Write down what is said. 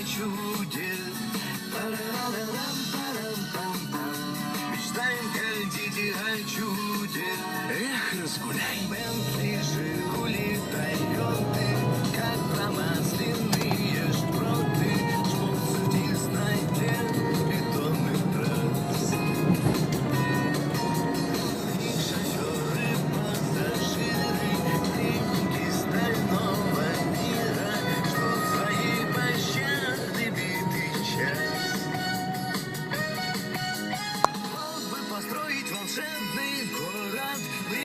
чудес. Парам-парам-пам-пам. Мечтаем, как дети о чуде. Эх, разгуляй. Бентли, Жигули, Тойоты, как промасленные шпроты, жмутся в тесноте бетонных трасс. И шоферы, пассажиры, пленники стального мира ждут своей пощады битый час. Мог бы построить волшебный город